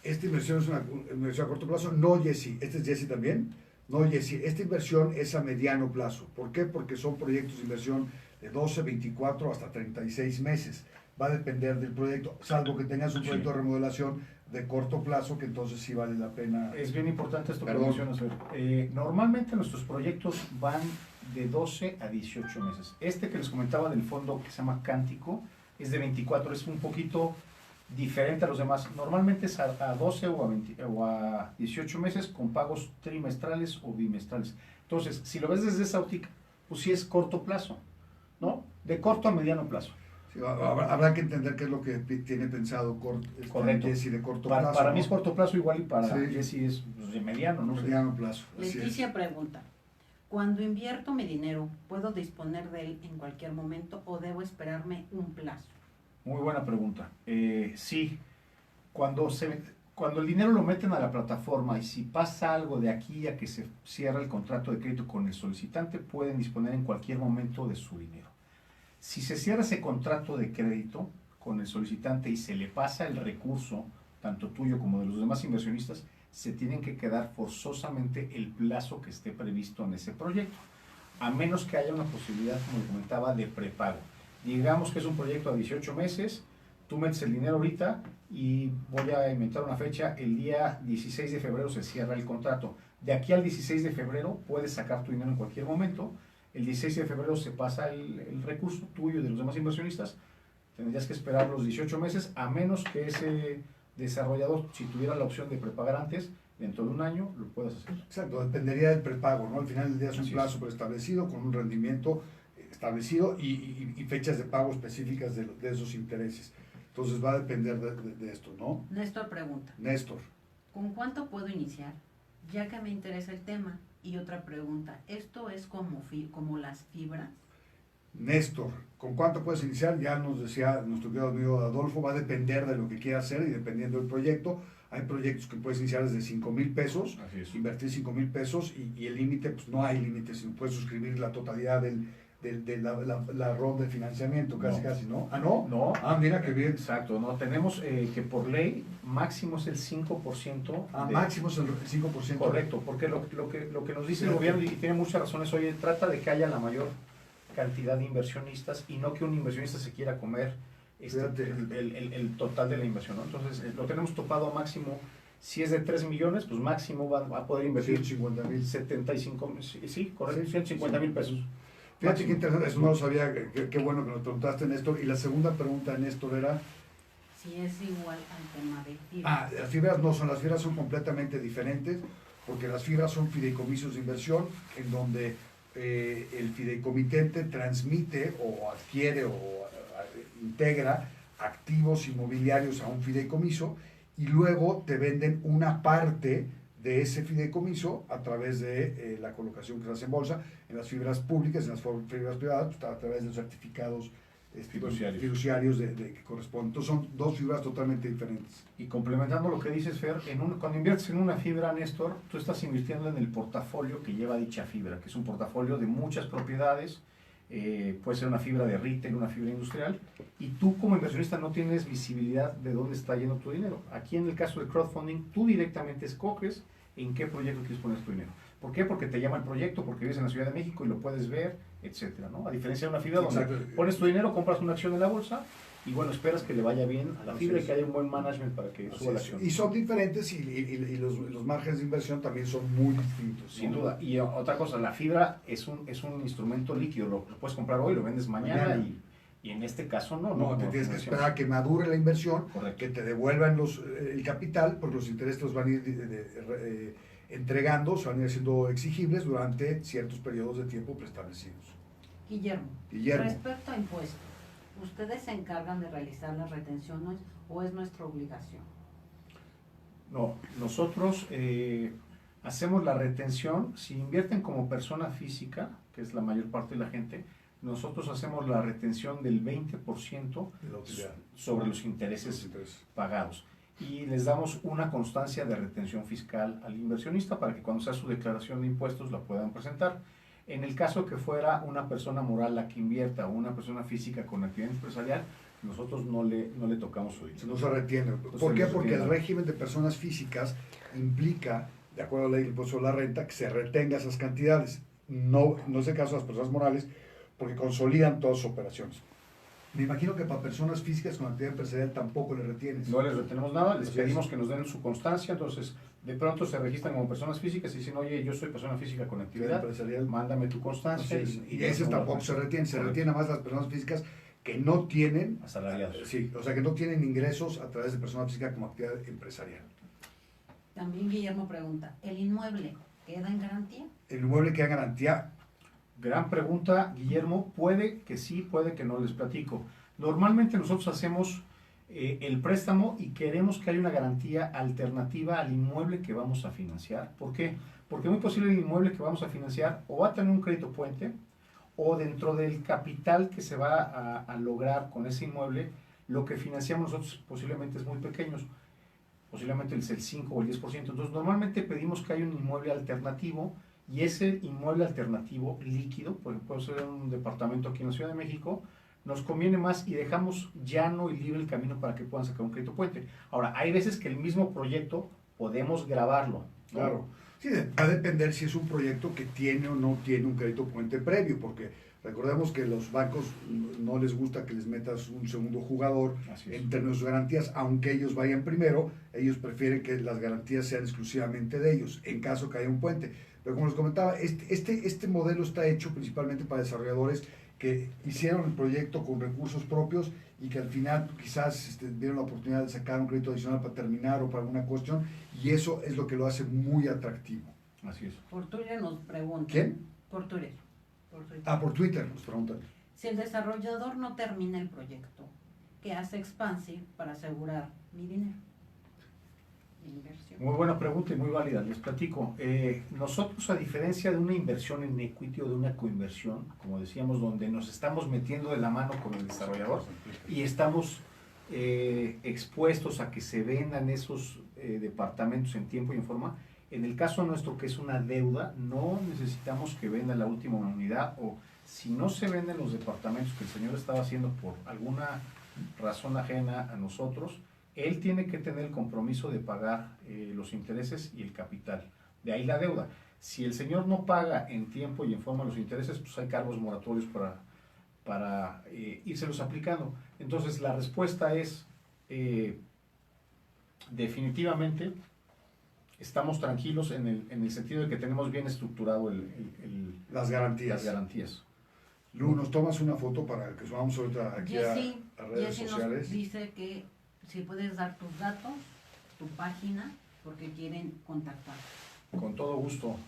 Esta inversión es una inversión a corto plazo, no Jessy, este es Jessy también, no Jessy, esta inversión es a mediano plazo. ¿Por qué? Porque son proyectos de inversión de 12, 24 hasta 36 meses. Va a depender del proyecto, salvo que tengas un proyecto de remodelación de corto plazo, que entonces sí vale la pena. Es bien importante esto que mencionas. Normalmente nuestros proyectos van de 12 a 18 meses. Este que les comentaba del fondo que se llama Cántico es de 24, es un poquito diferente a los demás. Normalmente es a 12 o a 18 meses con pagos trimestrales o bimestrales. Entonces, si lo ves desde esa óptica, pues sí es corto plazo, ¿no? De corto a mediano plazo. Sí, habrá que entender qué es lo que tiene pensado Correcto. Jesse de corto Para, plazo. para ¿no? mí es corto plazo igual y para Sí. Jesse es pues, de mediano, no sé. Mediano plazo. Así Leticia es. pregunta, cuando invierto mi dinero, ¿puedo disponer de él en cualquier momento o debo esperarme un plazo? Muy buena pregunta. Sí, cuando el dinero lo meten a la plataforma y si pasa algo de aquí a que se cierra el contrato de crédito con el solicitante, pueden disponer en cualquier momento de su dinero. Si se cierra ese contrato de crédito con el solicitante y se le pasa el recurso, tanto tuyo como de los demás inversionistas, se tienen que quedar forzosamente el plazo que esté previsto en ese proyecto, a menos que haya una posibilidad, como comentaba, de prepago. Digamos que es un proyecto a 18 meses, tú metes el dinero ahorita y voy a inventar una fecha, el día 16 de febrero se cierra el contrato. De aquí al 16 de febrero puedes sacar tu dinero en cualquier momento. El 16 de febrero se pasa el recurso tuyo y de los demás inversionistas. Tendrías que esperar los 18 meses, a menos que ese desarrollador, si tuviera la opción de prepagar antes, dentro de un año, lo puedas hacer. Exacto, dependería del prepago, ¿no? Al final del día es un Así plazo es. preestablecido, con un rendimiento establecido y fechas de pago específicas de esos intereses. Entonces va a depender de esto, ¿no? Néstor pregunta, Néstor. ¿con cuánto puedo iniciar? Ya que me interesa el tema. Y otra pregunta, ¿esto es como las fibras? Néstor, ¿con cuánto puedes iniciar? Ya nos decía nuestro querido amigo Adolfo, va a depender de lo que quieras hacer y dependiendo del proyecto. Hay proyectos que puedes iniciar desde 5,000 pesos, Así es. invertir 5,000 pesos y el límite, pues no hay límite, sino puedes suscribir la totalidad de la ronda de financiamiento, casi, No. casi, ¿no? ¿Ah, no? No. Ah, mira qué bien. Exacto, no, tenemos que por ley máximo es el 5%. Máximo es el 5%. Correcto, porque lo que nos dice el gobierno, y tiene muchas razones, oye, trata de que haya la mayor cantidad de inversionistas y no que un inversionista se quiera comer Fíjate. el total de la inversión, ¿no? Entonces, lo tenemos topado a máximo, si es de 3 millones, pues máximo va a poder invertir 150,000. 75, sí, correcto, Sí, 150,000 pesos. Fíjate qué interesante, eso no lo sabía, qué bueno que nos preguntaste, Néstor. Y la segunda pregunta, Néstor, era... Si es igual al tema de fibras. Las fibras no son, las fibras son completamente diferentes, porque las fibras son fideicomisos de inversión, en donde el fideicomitente transmite o adquiere o integra activos inmobiliarios a un fideicomiso y luego te venden una parte de ese fideicomiso a través de la colocación que se hace en bolsa, en las fibras públicas, en las fibras privadas, pues, a través de los certificados fiduciarios que corresponden. Entonces son dos fibras totalmente diferentes. Y complementando lo que dices, Fer, cuando inviertes en una fibra, Néstor, tú estás invirtiendo en el portafolio que lleva dicha fibra, que es un portafolio de muchas propiedades, puede ser una fibra de retail, una fibra industrial, y tú como inversionista no tienes visibilidad de dónde está yendo tu dinero. Aquí en el caso del crowdfunding, tú directamente escoges en qué proyecto quieres poner tu dinero. ¿Por qué? Porque te llama el proyecto, porque vives en la Ciudad de México y lo puedes ver, etcétera, ¿no? A diferencia de una fibra donde pones tu dinero, compras una acción en la bolsa y bueno, esperas que le vaya bien a la fibra y que haya un buen management para que suba la acción. Y son diferentes y los márgenes de inversión también son muy distintos. Sin duda. Y otra cosa, la fibra es un instrumento líquido, lo puedes comprar hoy, lo vendes mañana. Y en este caso no. Te tienes que esperar a que madure la inversión, correcto, que te devuelvan el capital, porque los intereses los van a ir entregando, se van a ir siendo exigibles durante ciertos periodos de tiempo preestablecidos. Guillermo, Guillermo. respecto a impuestos, ¿ustedes se encargan de realizar las retenciones o es nuestra obligación? No, nosotros hacemos la retención, si invierten como persona física, que es la mayor parte de la gente, nosotros hacemos la retención del 20% sobre los intereses pagados. Y les damos una constancia de retención fiscal al inversionista para que cuando sea su declaración de impuestos la puedan presentar. En el caso que fuera una persona moral la que invierta o una persona física con actividad empresarial, nosotros no le tocamos su dinero. No se retiene. ¿Por qué? Porque el régimen de personas físicas implica, de acuerdo a la ley del impuesto a la renta, que se retenga esas cantidades. No es el caso de las personas morales, porque consolidan todas sus operaciones. Me imagino que para personas físicas con actividad empresarial tampoco les retienes. No les retenemos nada, les pedimos que nos den su constancia, entonces de pronto se registran como personas físicas y dicen, oye, yo soy persona física con actividad empresarial, mándame tu constancia. Y esas tampoco se retienen, se retienen nada más las personas físicas que no tienen asalariados. Sí, o sea que no tienen ingresos a través de persona física como actividad empresarial. También Guillermo pregunta, ¿el inmueble queda en garantía? ¿El inmueble queda en garantía? Gran pregunta, Guillermo. Puede que sí, puede que no, les platico. Normalmente nosotros hacemos el préstamo y queremos que haya una garantía alternativa al inmueble que vamos a financiar. ¿Por qué? Porque muy posible el inmueble que vamos a financiar o va a tener un crédito puente o dentro del capital que se va a lograr con ese inmueble, lo que financiamos nosotros posiblemente es muy pequeño, posiblemente es el 5 o el 10%. Entonces normalmente pedimos que haya un inmueble alternativo y ese inmueble alternativo líquido, por ejemplo, puede ser un departamento aquí en la Ciudad de México, nos conviene más y dejamos llano y libre el camino para que puedan sacar un crédito puente. Ahora, hay veces que el mismo proyecto podemos grabarlo, ¿no? Claro. Sí, va a depender si es un proyecto que tiene o no tiene un crédito puente previo, porque recordemos que los bancos no les gusta que les metas un segundo jugador en términos de garantías, aunque ellos vayan primero, ellos prefieren que las garantías sean exclusivamente de ellos, en caso que haya un puente. Pero como les comentaba, este modelo está hecho principalmente para desarrolladores que hicieron el proyecto con recursos propios y que al final quizás vieron la oportunidad de sacar un crédito adicional para terminar o para alguna cuestión, y eso es lo que lo hace muy atractivo. Así es. Por Twitter nos preguntan. ¿Quién? Por Twitter. Por Twitter. Ah, por Twitter nos preguntan. Si el desarrollador no termina el proyecto, ¿qué hace Expansive para asegurar mi dinero? Mi inversión. Muy buena pregunta y muy válida, les platico. Nosotros, a diferencia de una inversión en equity o de una coinversión, como decíamos, donde nos estamos metiendo de la mano con el desarrollador y estamos expuestos a que se vendan esos departamentos en tiempo y en forma, en el caso nuestro, que es una deuda, no necesitamos que venda la última unidad, o si no se venden los departamentos que el señor estaba haciendo por alguna razón ajena a nosotros, él tiene que tener el compromiso de pagar los intereses y el capital. De ahí la deuda. Si el señor no paga en tiempo y en forma los intereses, pues hay cargos moratorios para írselos aplicando. Entonces la respuesta es definitivamente estamos tranquilos en el sentido de que tenemos bien estructurado las garantías. Lu, ¿nos tomas una foto para que subamos ahorita aquí a redes sociales? Nos dice que si puedes dar tus datos, tu página, porque quieren contactar. Con todo gusto.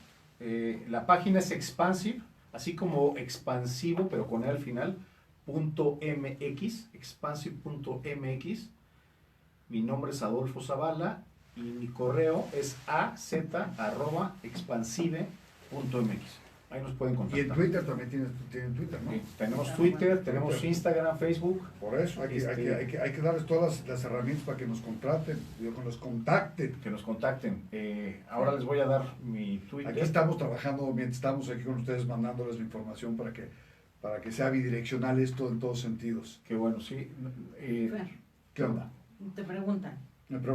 La página es Expansive, así como expansivo, pero con E al final, .mx, expansive.mx. Mi nombre es Adolfo Zavala y mi correo es az@expansive.mx. Ahí nos pueden contactar. Y en Twitter también tienen Twitter, ¿no? Sí, tenemos Twitter, tenemos Instagram, Facebook. Por eso, hay que darles todas las herramientas para que nos contraten, que nos contacten. Que nos contacten. Ahora les voy a dar mi Twitter. Aquí estamos trabajando, mientras estamos aquí con ustedes, mandándoles la información para que sea bidireccional esto en todos sentidos. Qué bueno, sí. ¿Qué onda? Te preguntan,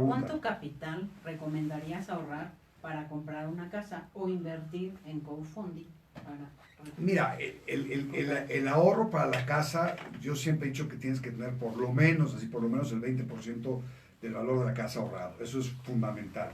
¿cuánto capital recomendarías ahorrar para comprar una casa o invertir en crowdfunding? Mira, el ahorro para la casa, yo siempre he dicho que tienes que tener por lo menos el 20% del valor de la casa ahorrado. Eso es fundamental.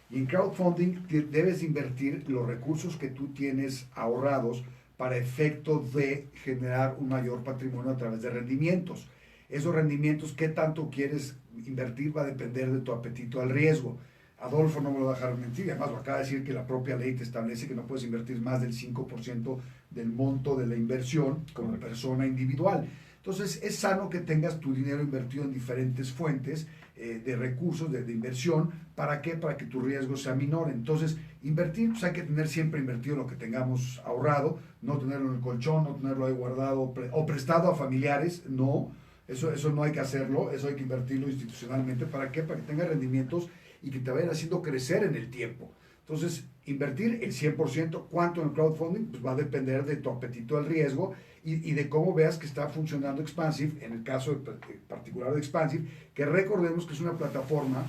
Y en crowdfunding debes invertir los recursos que tú tienes ahorrados para efecto de generar un mayor patrimonio a través de rendimientos. Esos rendimientos, ¿qué tanto quieres invertir? Va a depender de tu apetito al riesgo. Adolfo no me lo va a dejar mentir, además lo acaba de decir que la propia ley te establece que no puedes invertir más del 5% del monto de la inversión como persona individual. Entonces es sano que tengas tu dinero invertido en diferentes fuentes de recursos, de inversión. ¿Para qué? Para que tu riesgo sea menor. Entonces invertir, pues hay que tener siempre invertido lo que tengamos ahorrado, no tenerlo en el colchón, no tenerlo ahí guardado o prestado a familiares, no. Eso no hay que hacerlo, eso hay que invertirlo institucionalmente. ¿Para qué? Para que tenga rendimientos y que te vayan haciendo crecer en el tiempo. Entonces, invertir el 100%, ¿cuánto en el crowdfunding? Pues va a depender de tu apetito al riesgo y de cómo veas que está funcionando Expansive, en el caso particular de Expansive, que recordemos que es una plataforma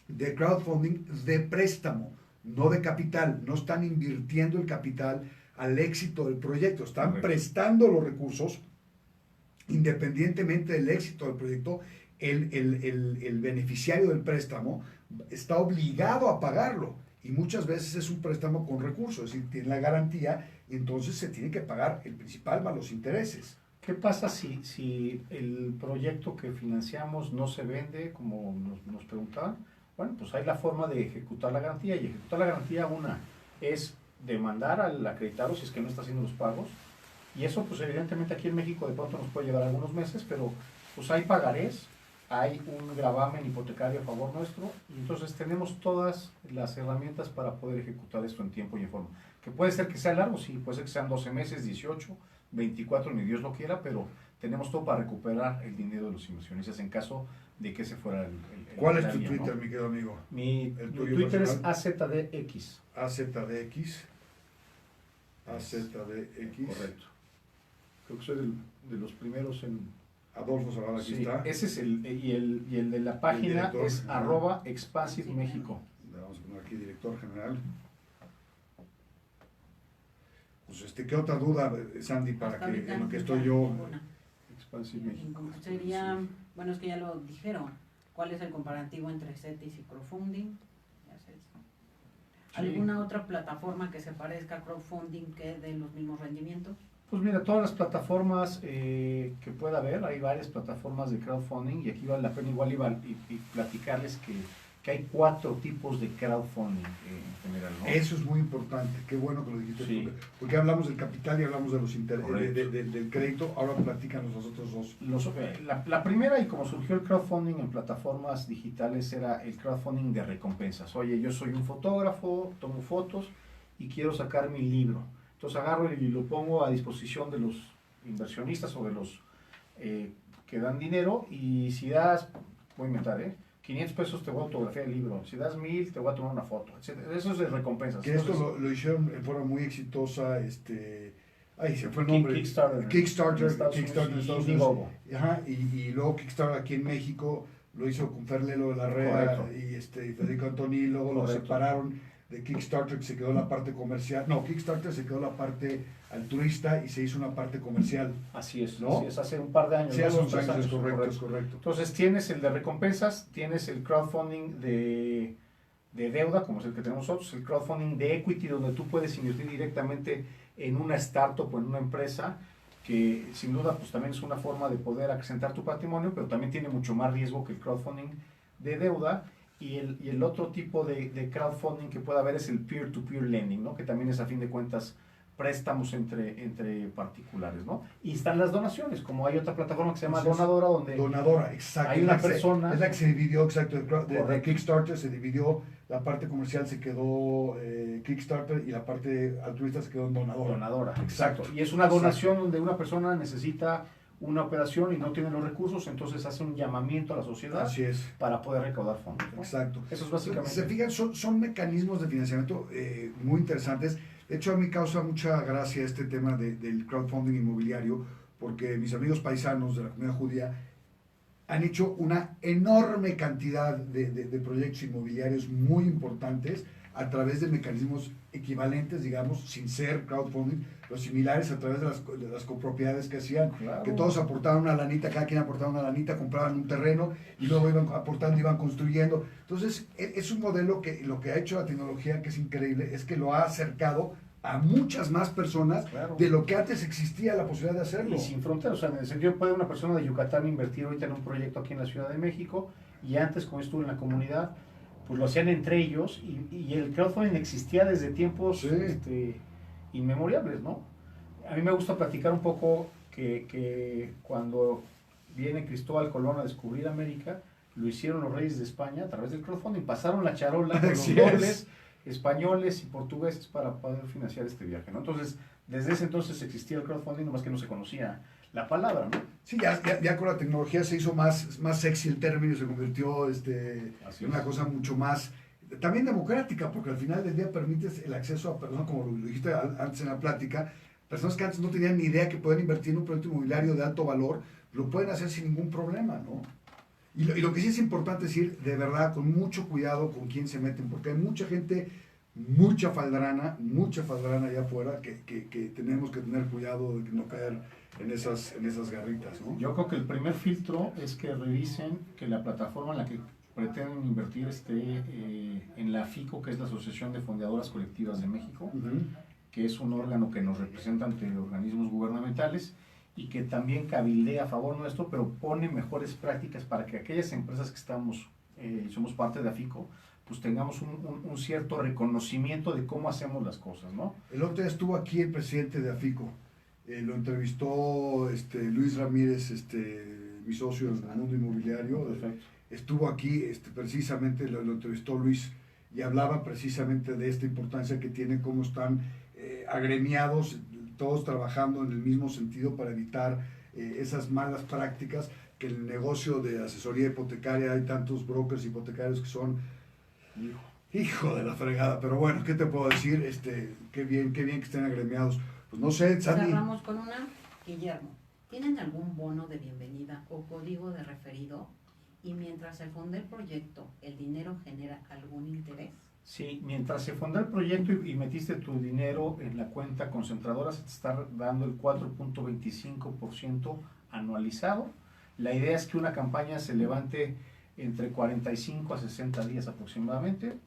de crowdfunding de préstamo, no de capital. No están invirtiendo el capital al éxito del proyecto, están prestando los recursos independientemente del éxito del proyecto. El beneficiario del préstamo está obligado a pagarlo y muchas veces es un préstamo con recursos, es decir, tiene la garantía y entonces se tiene que pagar el principal más los intereses. ¿Qué pasa si el proyecto que financiamos no se vende, como nos preguntaban? Bueno, pues hay la forma de ejecutar la garantía, y ejecutar la garantía, una es demandar al acreditado si es que no está haciendo los pagos, Y eso, pues evidentemente aquí en México de pronto nos puede llevar algunos meses, pero pues hay pagarés, hay un gravamen hipotecario a favor nuestro, y entonces tenemos todas las herramientas para poder ejecutar esto en tiempo y en forma. Que puede ser que sea largo, sí, puede ser que sean 12 meses, 18, 24, ni Dios lo quiera, pero tenemos todo para recuperar el dinero de los inversionistas en caso de que ese fuera el ¿Cuál es tu vía, Twitter, ¿no? mi querido amigo? Mi tuyo Twitter es personal? AZDX. AZDX. AZDX. Correcto. Creo que soy de los primeros en... Adolfo Zavala, aquí Sí, está. ese es y el de la página director, es ajá. @Expansive México. Le vamos a poner aquí director general. Pues ¿qué otra duda, Sandy, para Hasta que ahorita en lo que ya, estoy yo? ninguna. Expansive México. Sería, bueno, es que ya lo dijeron, ¿cuál es el comparativo entre CETIS y crowdfunding? Ya sé. ¿Alguna otra plataforma que se parezca a crowdfunding que dé los mismos rendimientos? Pues mira, todas las plataformas que pueda haber, hay varias plataformas de crowdfunding y aquí vale la pena igual y platicarles que hay 4 tipos de crowdfunding en general, ¿no? Eso es muy importante, qué bueno que lo dijiste, Sí. porque hablamos del capital y hablamos de los Correcto. del crédito, ahora platícanos los otros dos. La primera, y como surgió el crowdfunding en plataformas digitales, era el crowdfunding de recompensas. Oye, yo soy un fotógrafo, tomo fotos y quiero sacar mi libro. Entonces agarro y lo pongo a disposición de los inversionistas o de los que dan dinero, y si das, voy a inventar, 500 pesos te voy a autografiar el libro, si das 1000 te voy a tomar una foto, etc. Eso es de recompensas. Que Entonces, esto lo hicieron en forma muy exitosa, ay, se fue el nombre. Kickstarter. Kickstarter En en Estados Unidos. Indiegogo. Ajá, y luego Kickstarter aquí en México lo hizo con Ferlelo de la Rea Correcto. y Federico Antoni, luego lo Correcto. separaron de Kickstarter, que se quedó la parte comercial. No, Kickstarter se quedó la parte altruista y se hizo una parte comercial. Así es, ¿No? así es, hace un par de años. Sí, ¿no? hace unos 3 años, es correcto, correcto. es correcto. Entonces tienes el de recompensas, tienes el crowdfunding de deuda, como es el que tenemos nosotros, el crowdfunding de equity, donde tú puedes invertir directamente en una startup o en una empresa, que sin duda pues también es una forma de poder acrecentar tu patrimonio, pero también tiene mucho más riesgo que el crowdfunding de deuda. Y el otro tipo de crowdfunding que puede haber es el peer-to-peer lending, ¿no? Que también es a fin de cuentas préstamos entre particulares, ¿no? Y están las donaciones, como hay otra plataforma que se llama Entonces, Donadora, donde Donadora, exacto. hay una Es la que persona... es la que se dividió, exacto, de Correcto. Kickstarter se dividió, la parte comercial se quedó Kickstarter y la parte altruista se quedó en Donadora. Donadora, Exacto. exacto. Y es una donación donde una persona necesita una operación y no tiene los recursos, entonces hace un llamamiento a la sociedad Así es, para poder recaudar fondos, ¿no? exacto. Eso es básicamente... Se fijan, son mecanismos de financiamiento muy interesantes. De hecho, a mí causa mucha gracia este tema del crowdfunding inmobiliario, porque mis amigos paisanos de la comunidad judía han hecho una enorme cantidad de proyectos inmobiliarios muy importantes a través de mecanismos equivalentes, digamos, sin ser crowdfunding, pero similares a través de las copropiedades que hacían, Claro. que todos aportaban una lanita, cada quien aportaba una lanita, compraban un terreno y luego iban aportando, iban construyendo. Entonces, es un modelo que lo que ha hecho la tecnología, que es increíble, es que lo ha acercado a muchas más personas Claro. de lo que antes existía la posibilidad de hacerlo. Y sin fronteras, o sea, en el sentido puede una persona de Yucatán invertir ahorita en un proyecto aquí en la Ciudad de México, y antes, como estuvo en la comunidad, pues lo hacían entre ellos, y el crowdfunding existía desde tiempos Sí. inmemorables, ¿no? A mí me gusta platicar un poco que cuando viene Cristóbal Colón a descubrir América, lo hicieron los reyes de España a través del crowdfunding, pasaron la charola con los Así nobles españoles y portugueses para poder financiar este viaje, ¿no? Entonces, desde ese entonces existía el crowdfunding, nomás que no se conocía la palabra, ¿no? Sí, ya con la tecnología se hizo más sexy el término, se convirtió Así en una es. cosa mucho más, también democrática, porque al final del día permites el acceso a personas, como lo dijiste antes en la plática, personas que antes no tenían ni idea que pueden invertir en un proyecto inmobiliario de alto valor, lo pueden hacer sin ningún problema, ¿no? Y lo que sí es importante decir, de verdad, con mucho cuidado con quién se meten, porque hay mucha gente, mucha faldrana allá afuera, que tenemos que tener cuidado de no caer en esas garritas, ¿no? Yo creo que el primer filtro es que revisen que la plataforma en la que pretenden invertir esté en la AFICO, que es la Asociación de Fondeadoras Colectivas de México, que es un órgano que nos representa ante organismos gubernamentales y que también cabildea a favor nuestro, pero pone mejores prácticas para que aquellas empresas que estamos y somos parte de AFICO, pues tengamos un cierto reconocimiento de cómo hacemos las cosas, ¿no? El otro día estuvo aquí el presidente de AFICO Lo entrevistó Luis Ramírez, mi socio en el mundo inmobiliario. Perfecto. Estuvo aquí, precisamente lo entrevistó Luis y hablaba precisamente de esta importancia que tiene, cómo están agremiados, todos trabajando en el mismo sentido para evitar esas malas prácticas, que en el negocio de asesoría hipotecaria hay tantos brokers hipotecarios que son hijo de la fregada, pero bueno, ¿qué te puedo decir? Qué bien que estén agremiados. Pues no sé, Sandy. Cerramos con una. Guillermo, ¿tienen algún bono de bienvenida o código de referido? Y mientras se fonde el proyecto, ¿el dinero genera algún interés? Sí, mientras se fonda el proyecto y metiste tu dinero en la cuenta concentradora, se te está dando el 4.25% anualizado. La idea es que una campaña se levante entre 45 a 60 días aproximadamente.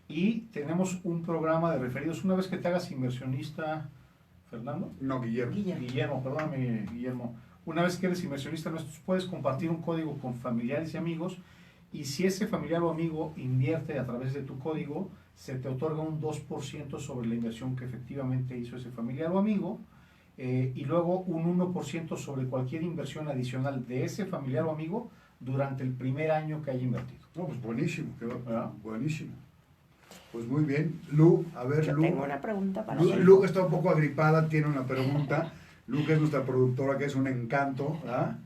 Y tenemos un programa de referidos. Una vez que te hagas inversionista, Fernando. No, Guillermo. Guillermo, perdóname, Guillermo. Una vez que eres inversionista nuestro, puedes compartir un código con familiares y amigos, y si ese familiar o amigo invierte a través de tu código, se te otorga un 2% sobre la inversión que efectivamente hizo ese familiar o amigo, y luego un 1% sobre cualquier inversión adicional de ese familiar o amigo durante el primer año que haya invertido. No, pues buenísimo, ¿verdad? buenísimo. Pues muy bien. Lu, a ver, Yo Lu. tengo una pregunta para Lu está un poco agripada, tiene una pregunta. Lu, que es nuestra productora, que es un encanto, ¿verdad?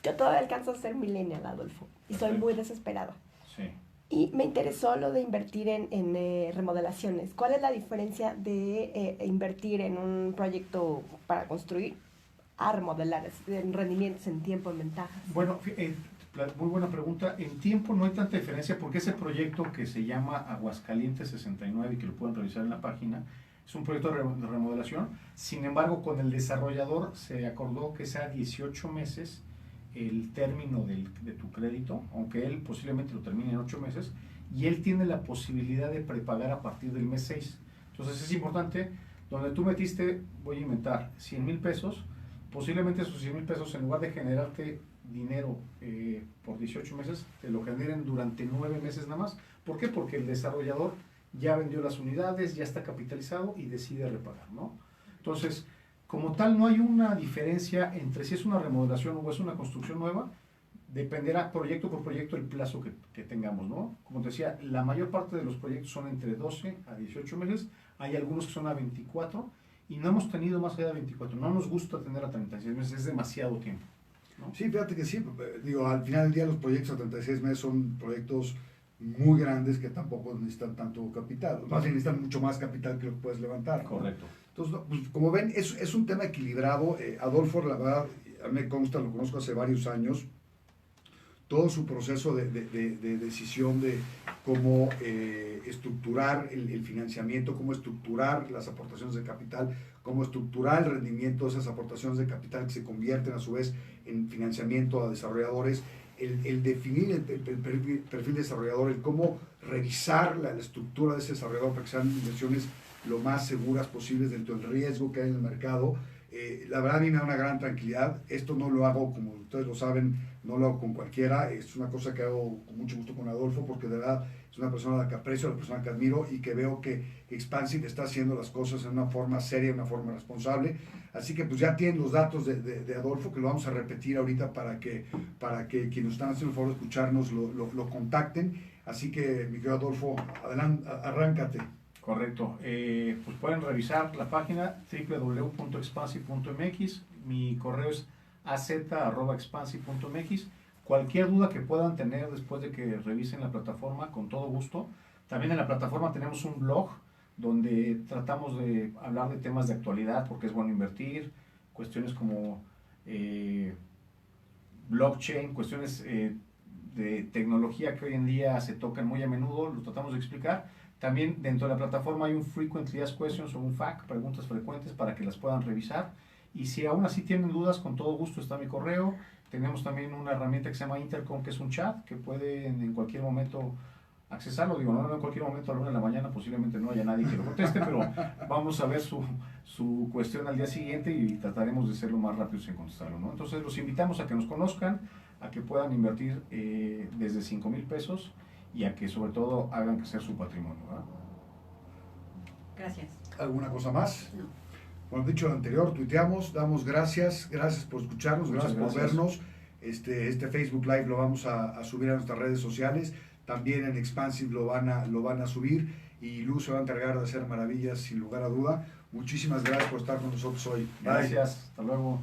Yo todavía alcanzo a ser millennial, Adolfo, y soy muy desesperada. Sí. Y me interesó lo de invertir en remodelaciones. ¿Cuál es la diferencia de invertir en un proyecto para construir a remodelar, en rendimientos, en tiempo, en ventajas? Bueno, muy buena pregunta. En tiempo no hay tanta diferencia porque ese proyecto que se llama Aguascalientes 69 y que lo pueden revisar en la página, es un proyecto de remodelación. Sin embargo, con el desarrollador se acordó que sea 18 meses el término de tu crédito, aunque él posiblemente lo termine en 8 meses, y él tiene la posibilidad de prepagar a partir del mes 6. Entonces es importante, donde tú metiste, voy a inventar, 100,000 pesos, posiblemente esos 100,000 pesos, en lugar de generarte dinero por 18 meses, te lo generen durante 9 meses nada más. ¿Por qué? Porque el desarrollador ya vendió las unidades, ya está capitalizado y decide repagar, ¿no? Entonces, como tal, no hay una diferencia entre si es una remodelación o es una construcción nueva. Dependerá proyecto por proyecto el plazo que tengamos, ¿no? Como te decía, la mayor parte de los proyectos son entre 12 a 18 meses. Hay algunos que son a 24 y no hemos tenido más allá de 24. No nos gusta tener a 36 meses, es demasiado tiempo, ¿no? Sí, fíjate que sí. Digo, al final del día los proyectos a 36 meses son proyectos muy grandes que tampoco necesitan tanto capital. Más bien necesitan mucho más capital que lo que puedes levantar, ¿no? Correcto. Entonces, pues, como ven, es un tema equilibrado. Adolfo, la verdad, a mí me consta, lo conozco hace varios años, todo su proceso de decisión de cómo estructurar el financiamiento, cómo estructurar las aportaciones de capital, cómo estructurar el rendimiento de esas aportaciones de capital que se convierten a su vez en financiamiento a desarrolladores, el definir el perfil desarrollador, el cómo revisar la estructura de ese desarrollador para que sean inversiones lo más seguras posibles dentro del riesgo que hay en el mercado. La verdad a mí me da una gran tranquilidad. Esto no lo hago, como ustedes lo saben, no lo hago con cualquiera. Es una cosa que hago con mucho gusto con Adolfo, porque de verdad es una persona a la que aprecio, una persona que admiro y que veo que Expansive está haciendo las cosas en una forma seria, en una forma responsable. Así que pues ya tienen los datos de Adolfo, que lo vamos a repetir ahorita para que quienes están haciendo el favor de escucharnos lo contacten. Así que, mi querido Adolfo, adelante, arráncate. Correcto. Pues pueden revisar la página www.expansive.mx. Mi correo es az@expansive.mx. Cualquier duda que puedan tener después de que revisen la plataforma, con todo gusto. También en la plataforma tenemos un blog donde tratamos de hablar de temas de actualidad, porque es bueno invertir, cuestiones como blockchain, cuestiones de tecnología que hoy en día se tocan muy a menudo, lo tratamos de explicar. También dentro de la plataforma hay un Frequently Asked Questions o un FAQ, preguntas frecuentes, para que las puedan revisar. Y si aún así tienen dudas, con todo gusto está mi correo. Tenemos también una herramienta que se llama Intercom, que es un chat, que pueden en cualquier momento accesarlo. Digo, no en cualquier momento a la 1 de la mañana, posiblemente no haya nadie que lo conteste, pero vamos a ver su cuestión al día siguiente y trataremos de ser lo más rápidos en contestarlo, ¿no? Entonces los invitamos a que nos conozcan, a que puedan invertir desde 5,000 pesos y a que sobre todo hagan crecer su patrimonio, ¿verdad? Gracias. ¿Alguna cosa más? No. Bueno, dicho lo anterior, tuiteamos, damos gracias por escucharnos, Muchas gracias por vernos. Este Facebook Live lo vamos a subir a nuestras redes sociales, también en Expansive lo van a subir, y Luz se va a encargar de hacer maravillas sin lugar a duda. Muchísimas gracias por estar con nosotros hoy. Bye. Gracias, hasta luego.